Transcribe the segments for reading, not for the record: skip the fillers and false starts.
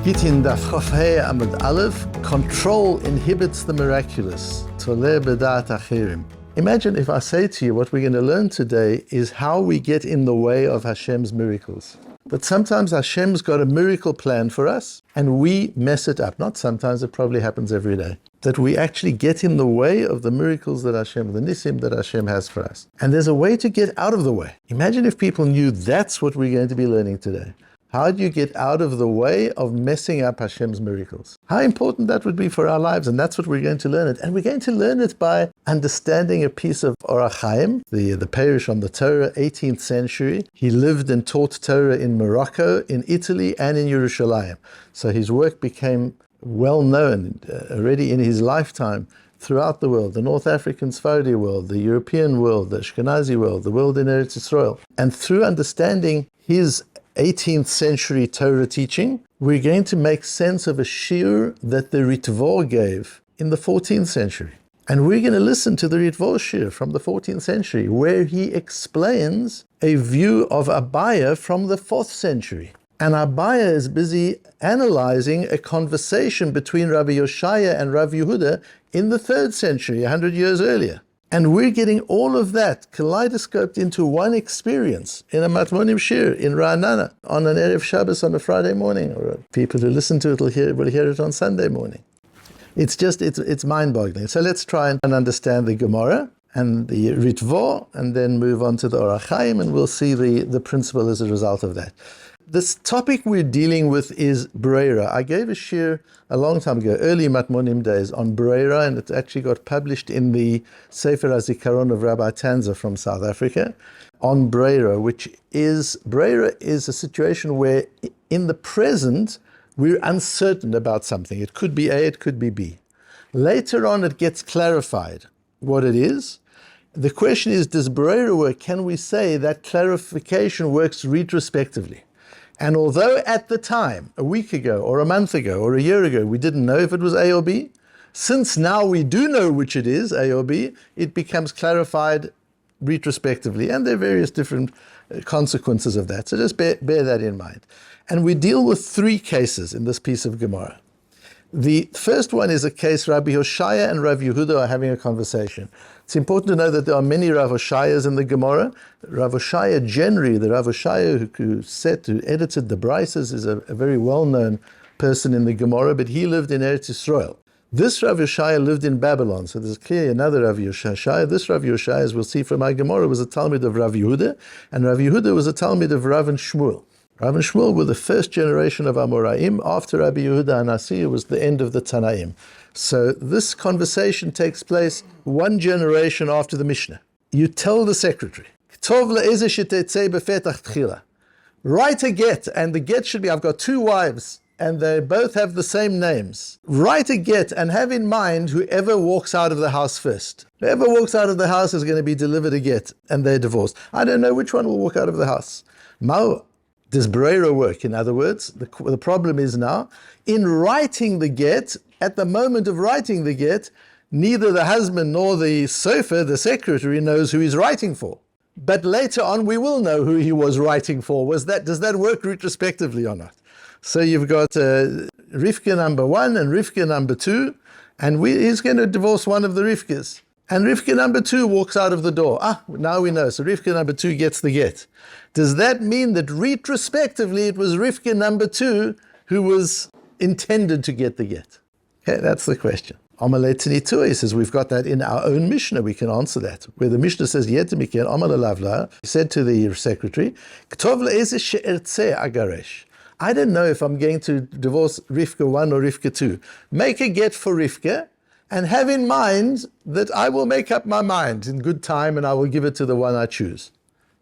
Gittin Daf Yomi Aleph. Control inhibits the miraculous. Toleh b'da'at acherim. Imagine if I say to you, what we're going to learn today is how we get in the way of Hashem's miracles. But sometimes Hashem's got a miracle plan for us and we mess it up. Not sometimes, it probably happens every day. That we actually get in the way of the miracles that Hashem, the nisim that Hashem has for us. And there's a way to get out of the way. Imagine if people knew that's what we're going to be learning today. How do you get out of the way of messing up Hashem's miracles? How important that would be for our lives, and that's what we're going to learn it. And we're going to learn it by understanding a piece of Orach Chaim, the parish on the Torah, 18th century. He lived and taught Torah in Morocco, in Italy, and in Yerushalayim. So his work became well known already in his lifetime throughout the world, the North African Sephardi world, the European world, the Ashkenazi world, the world in Eretz Yisrael. And through understanding his 18th century Torah teaching, we're going to make sense of a shiur that the Ritvo gave in the 14th century. And we're going to listen to the Ritvo shiur from the 14th century, where he explains a view of Abaya from the 4th century. And Abaya is busy analyzing a conversation between Rabbi Yoshaya and Rav Yehuda in the 3rd century, 100 years earlier. And we're getting all of that kaleidoscoped into one experience in a Matmonim shiur in Ra'anana on an Erev Shabbos on a Friday morning, or people who listen to it will hear it on Sunday morning. It's mind-boggling. So let's try and understand the Gemara and the Ritvo, and then move on to the Orach Chaim, and we'll see the principle as a result of that. This topic we're dealing with is Breira. I gave a shiur a long time ago, early Matmonim days, on Breira, and it actually got published in the Sefer HaZikaron of Rabbi Tanza from South Africa, on Breira, Breira is a situation where in the present we're uncertain about something. It could be A, it could be B. Later on it gets clarified what it is. The question is, does Breira work? Can we say that clarification works retrospectively? And although at the time, a week ago, or a month ago, or a year ago, we didn't know if it was A or B, since now we do know which it is, A or B, it becomes clarified retrospectively, and there are various different consequences of that. So just bear that in mind. And we deal with 3 cases in this piece of Gemara. The first one is a case Rabbi Hoshaya and Rav Yehuda are having a conversation. It's important to know that there are many Rav Hoshayas in the Gemara. Rav Hoshaya generally, the Rav Hoshaya who edited the Brises, is a very well-known person in the Gemara, but he lived in Eretz Yisrael. This Rav Hoshaya lived in Babylon, so there's clearly another Rav Hoshaya. This Rav Hoshaya, as we'll see from our Gemara, was a Talmud of Rav Yehuda, and Rav Yehuda was a Talmud of Rav and Shmuel. Rav and Shmuel were the first generation of Amoraim. After Rabbi Yehuda Hanasi, it was the end of the Tanaim. So this conversation takes place 1 generation after the Mishnah. You tell the secretary, write a get, and the get should be, I've got 2 wives, and they both have the same names. Write a get and have in mind whoever walks out of the house first. Whoever walks out of the house is going to be delivered a get, and they're divorced. I don't know which one will walk out of the house. Does Breira work? In other words, the problem is now, in writing the get, at the moment of writing the get, neither the husband nor the sofer, the secretary, knows who he's writing for. But later on, we will know who he was writing for. Does that work retrospectively or not? So you've got Rivka number 1 and Rivka number 2, and he's going to divorce one of the Rivkas. And Rivka number 2 walks out of the door. Now we know. So Rivka number 2 gets the get. Does that mean that retrospectively it was Rivka number 2 who was intended to get the get? Okay, that's the question. Amalei Tinitua, he says, we've got that in our own Mishnah. We can answer that. Where the Mishnah says, Yetemikir Amalei Lavla, he said to the secretary, Ktov le'ezeh she'ertzeh agaresh. I don't know if I'm going to divorce Rivka 1 or Rivka 2. Make a get for Rivka, and have in mind that I will make up my mind in good time and I will give it to the one I choose.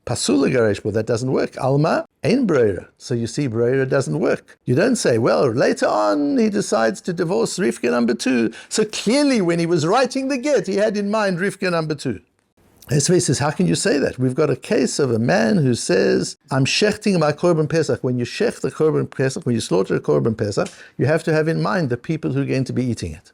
Pasula garesh, well, that doesn't work. Alma, ein breira. So you see, breira doesn't work. You don't say, well, later on he decides to divorce Rivka number 2. So clearly when he was writing the get, he had in mind Rivka number 2. Esvei says, how can you say that? We've got a case of a man who says, I'm shechting my korban pesach. When you shech the korban pesach, when you slaughter a korban pesach, you have to have in mind the people who are going to be eating it.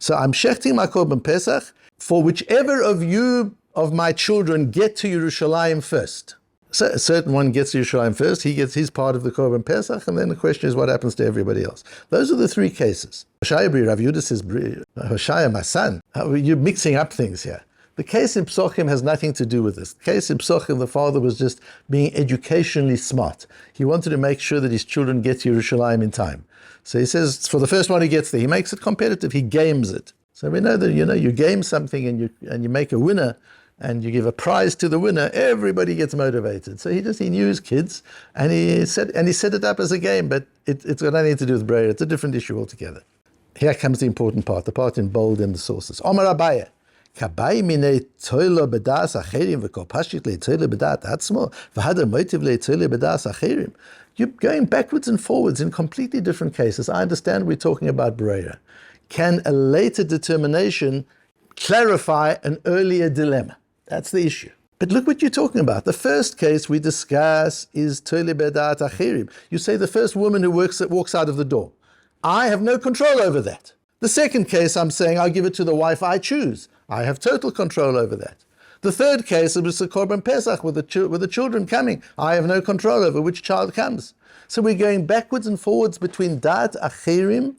So I'm shechting my korban pesach for whichever of you, of my children, get to Yerushalayim first. So a certain one gets Yerushalayim first, he gets his part of the Korban Pesach, and then the question is what happens to everybody else. Those are the three cases. Hoshaya Bri, Rav Yehuda says, Hoshaya, my son, you're mixing up things here. The case in Psochim has nothing to do with this. The case in Psochim, the father was just being educationally smart. He wanted to make sure that his children get to Yerushalayim in time. So he says, for the first one who gets there, he makes it competitive, he games it. So we know that, you game something and you make a winner, and you give a prize to the winner, everybody gets motivated. So he knew his kids, and he set it up as a game, but it's got nothing to do with Breira. It's a different issue altogether. Here comes the important part, the part in bold in the sources. Omar Abaye, Kabai mine toilo bedas acherim v'kol le toilo bedat atzmo v'hada motiv le toilo bedas acherim. You're going backwards and forwards in completely different cases. I understand we're talking about Breira. Can a later determination clarify an earlier dilemma? That's the issue. But look what you're talking about. The first case we discuss is Tole Bedat Achirim. You say the first woman who walks out of the door. I have no control over that. The second case, I'm saying I'll give it to the wife I choose. I have total control over that. The third case, it was the Korban Pesach with the children coming. I have no control over which child comes. So we're going backwards and forwards between Dat Achirim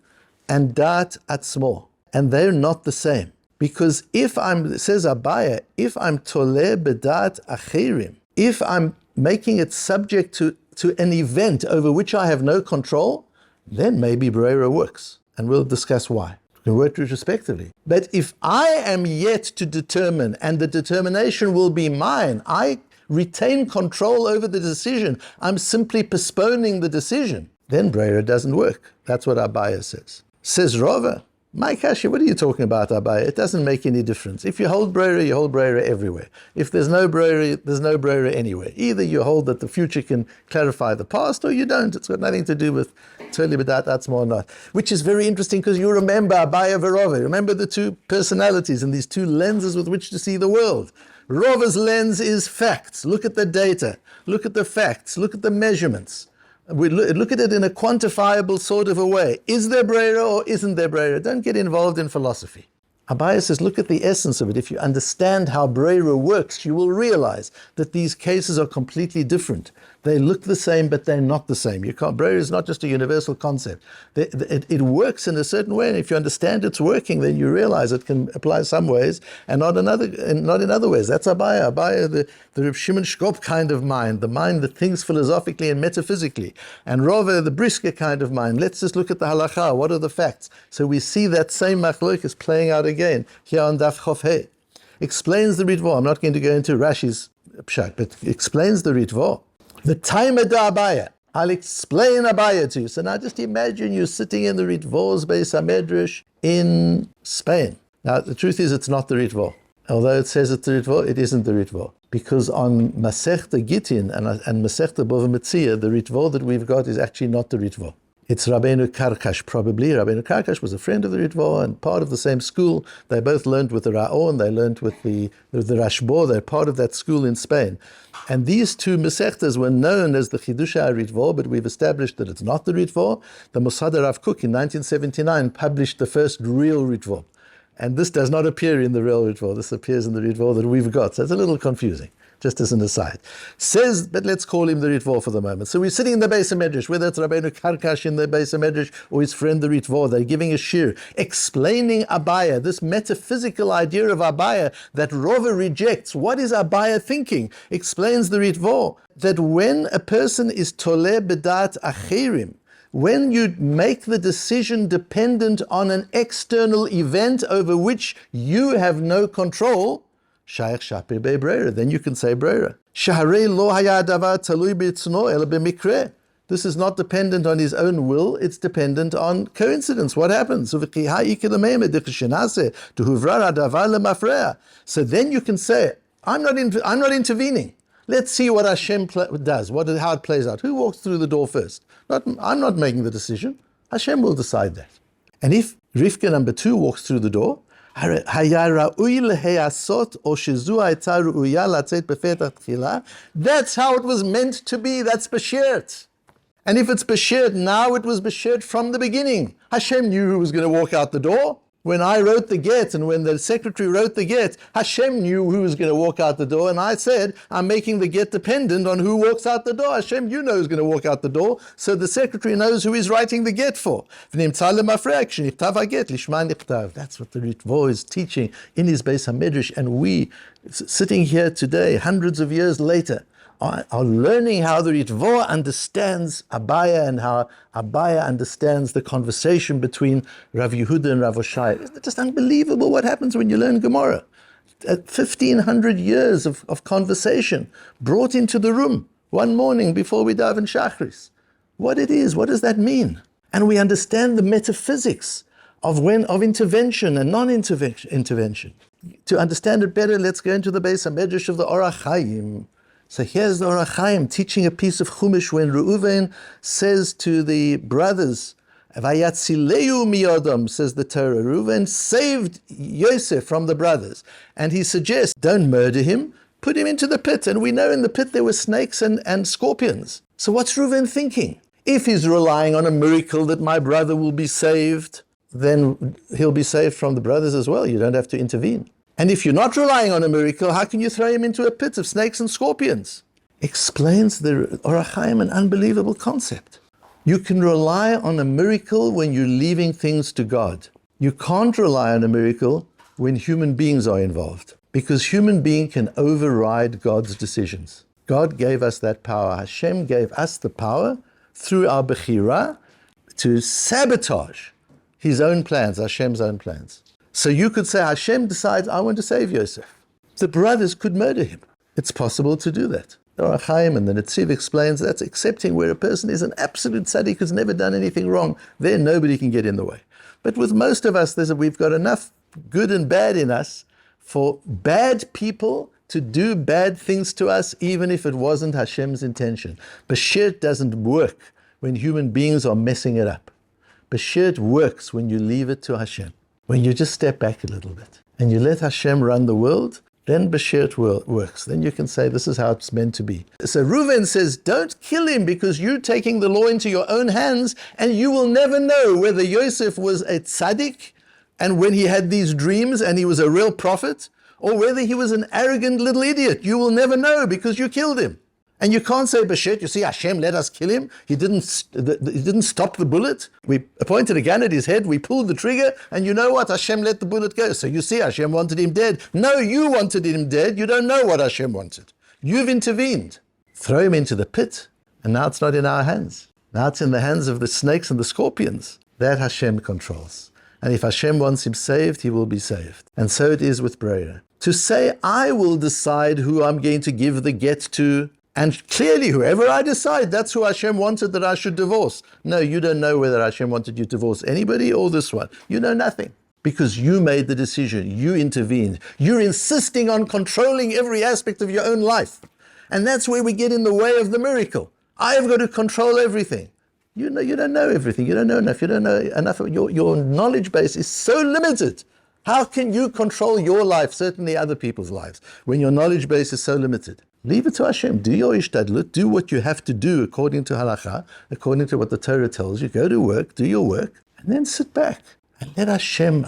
and Dat Atzmo. And they're not the same. Because says Abaya, if I'm toleh bedat achirim, if I'm making it subject to an event over which I have no control, then maybe Breira works. And we'll discuss why. We can work retrospectively. But if I am yet to determine, and the determination will be mine, I retain control over the decision, I'm simply postponing the decision, then Breira doesn't work. That's what Abaya says. Says Rava, my Kashi, what are you talking about, Abai? It doesn't make any difference. If you hold Breira, you hold Breira everywhere. If there's no Breira anywhere. Either you hold that the future can clarify the past, or you don't. It's got nothing to do with Toli B'dat Atzmo or not. Which is very interesting because you remember Abaya Verova. Remember the two personalities and these two lenses with which to see the world. Rova's lens is facts. Look at the data. Look at the facts. Look at the measurements. We look at it in a quantifiable sort of a way. Is there Breira or isn't there Breira? Don't get involved in philosophy. Abaya says, look at the essence of it. If you understand how Breira works, you will realize that these cases are completely different. They look the same, but they're not the same. Breira is not just a universal concept. It works in a certain way, and if you understand it's working, then you realize it can apply some ways and not in other ways. That's Abaya. Abaya, the Reb Shimon Shkop kind of mind, the mind that thinks philosophically and metaphysically. And Rava, the Brisker kind of mind. Let's just look at the halacha. What are the facts? So we see that same machlokes playing out again here on Daf Chof Hey. Explains the Ritvo. I'm not going to go into Rashi's pshat, but explains the Ritvo. The time of the Abaya. I'll explain Abaya to you. So now just imagine you're sitting in the Ritvo's Beis HaMedrash in Spain. Now the truth is it's not the Ritvo. Although it says it's the Ritvo, it isn't the Ritvo. Because on Masechta Gittin and Masechta Bava Metzia, the Ritvo that we've got is actually not the Ritvo. It's Rabbeinu Karkash, probably. Rabbeinu Karkash was a friend of the Ritvo and part of the same school. They both learned with the Ra'o and they learned with the Rashbo. They're part of that school in Spain. And these two Masechtas were known as the Chidusha Ritvo, but we've established that it's not the Ritvo. The Mosad Rav Kook in 1979 published the first real Ritvo. And this does not appear in the real Ritvo. This appears in the Ritvo that we've got. So it's a little confusing, just as an aside. Says, but let's call him the Ritvo for the moment. So we're sitting in the Beis HaMedrash, whether it's Rabbeinu Karkash in the Beis HaMedrash or his friend the Ritvo, they're giving a shiur, explaining Abaya, this metaphysical idea of Abaya that Rava rejects. What is Abaya thinking? Explains the Ritvo, that when a person is toleh bedat achirim, when you make the decision dependent on an external event over which you have no control, Shaykh Shapir Be Breira, then you can say Breira. Shaharei lo haya davar talui b'tzno el b'mikre. This is not dependent on his own will, it's dependent on coincidence. What happens? So then you can say, I'm not intervening. Let's see what Hashem does, how it plays out. Who walks through the door first? I'm not making the decision. Hashem will decide that. And if Rivka number 2 walks through the door, that's how it was meant to be. That's beshert. And if it's beshert now, it was beshert from the beginning. Hashem knew who was going to walk out the door. When I wrote the get and when the secretary wrote the get, Hashem knew who was going to walk out the door, and I said, I'm making the get dependent on who walks out the door. Hashem, you know who's going to walk out the door, so the secretary knows who he's writing the get for. That's what the Ritvo is teaching in his Beis HaMedrash, and we, sitting here today, hundreds of years later, are learning how the Ritvo understands Abaya and how Abaya understands the conversation between Rav Yehuda and Rav Oshaya. It's just unbelievable what happens when you learn Gemara. 1,500 years of conversation brought into the room one morning before we daven Shachris. What it is, what does that mean? And we understand the metaphysics of intervention and non-intervention. To understand it better, let's go into the Beis HaMedrash of the Orach Chaim. So here's the Orach Chaim teaching a piece of Chumash when Reuven says to the brothers, Vayatzileu miyodam, says the Torah. Reuven saved Yosef from the brothers. And he suggests, don't murder him, put him into the pit. And we know in the pit there were snakes and scorpions. So what's Reuven thinking? If he's relying on a miracle that my brother will be saved, then he'll be saved from the brothers as well. You don't have to intervene. And if you're not relying on a miracle, how can you throw him into a pit of snakes and scorpions? Explains the Orach Chaim an unbelievable concept. You can rely on a miracle when you're leaving things to God. You can't rely on a miracle when human beings are involved, because human being can override God's decisions. God gave us that power. Hashem gave us the power through our Bechira to sabotage his own plans, Hashem's own plans. So you could say, Hashem decides, I want to save Yosef. The brothers could murder him. It's possible to do that. The Orach Chaim and the Netziv explains that's accepting where a person is an absolute tzaddik who's never done anything wrong. There, nobody can get in the way. But with most of us, we've got enough good and bad in us for bad people to do bad things to us, even if it wasn't Hashem's intention. Bashir doesn't work when human beings are messing it up. Bashir works when you leave it to Hashem. When you just step back a little bit and you let Hashem run the world, then Bashir works. Then you can say, this is how it's meant to be. So Reuven says, don't kill him because you're taking the law into your own hands, and you will never know whether Yosef was a tzaddik and when he had these dreams and he was a real prophet, or whether he was an arrogant little idiot. You will never know because you killed him. And you can't say, Bashir, you see, Hashem let us kill him. He didn't stop the bullet. We pointed a gun at his head. We pulled the trigger. And you know what? Hashem let the bullet go. So you see, Hashem wanted him dead. No, you wanted him dead. You don't know what Hashem wanted. You've intervened. Throw him into the pit. And now it's not in our hands. Now it's in the hands of the snakes and the scorpions. That Hashem controls. And if Hashem wants him saved, he will be saved. And so it is with Breira. To say, I will decide who I'm going to give the get to, and clearly, whoever I decide, that's who Hashem wanted that I should divorce. No, you don't know whether Hashem wanted you to divorce anybody or this one. You know nothing. Because you made the decision. You intervened. You're insisting on controlling every aspect of your own life. And that's where we get in the way of the miracle. I've got to control everything. You don't know everything. You don't know enough. You don't know enough. Your knowledge base is so limited. How can you control your life, certainly other people's lives, when your knowledge base is so limited? Leave it to Hashem. Do your ishtadlut. Do what you have to do according to halacha, according to what the Torah tells you. Go to work, do your work, and then sit back and let Hashem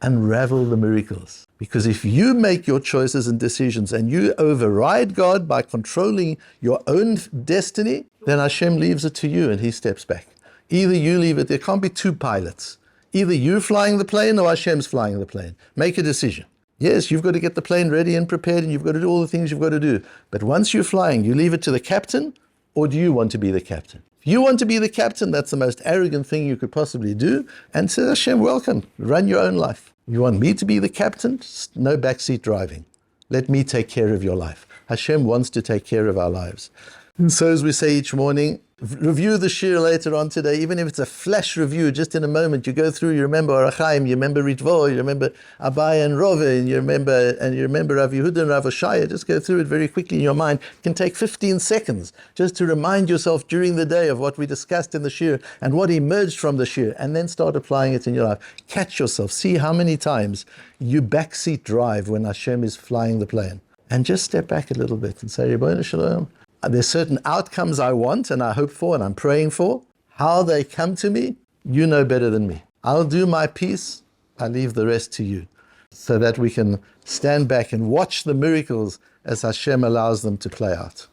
unravel the miracles. Because if you make your choices and decisions and you override God by controlling your own destiny, then Hashem leaves it to you and he steps back. Either you leave it, there can't be two pilots. Either you're flying the plane or Hashem's flying the plane. Make a decision. Yes, you've got to get the plane ready and prepared and you've got to do all the things you've got to do. But once you're flying, you leave it to the captain, or do you want to be the captain? If you want to be the captain, that's the most arrogant thing you could possibly do. And say, Hashem, welcome, run your own life. You want me to be the captain? No backseat driving. Let me take care of your life. Hashem wants to take care of our lives. And so as we say each morning, review the shiur later on today, even if it's a flash review, just in a moment, you go through, you remember Orach Chaim, you remember Ritvo, you remember Abaya and Rove, and you remember Rav Yehuda and Rav Oshaya. Just go through it very quickly in your mind. It can take 15 seconds just to remind yourself during the day of what we discussed in the shiur and what emerged from the shiur, and then start applying it in your life. Catch yourself. See how many times you backseat drive when Hashem is flying the plane. And just step back a little bit and say, Ribono Shel Olam, there's certain outcomes I want and I hope for and I'm praying for. How they come to me, you know better than me. I'll do my piece I leave the rest to you, so that we can stand back and watch the miracles as Hashem allows them to play out.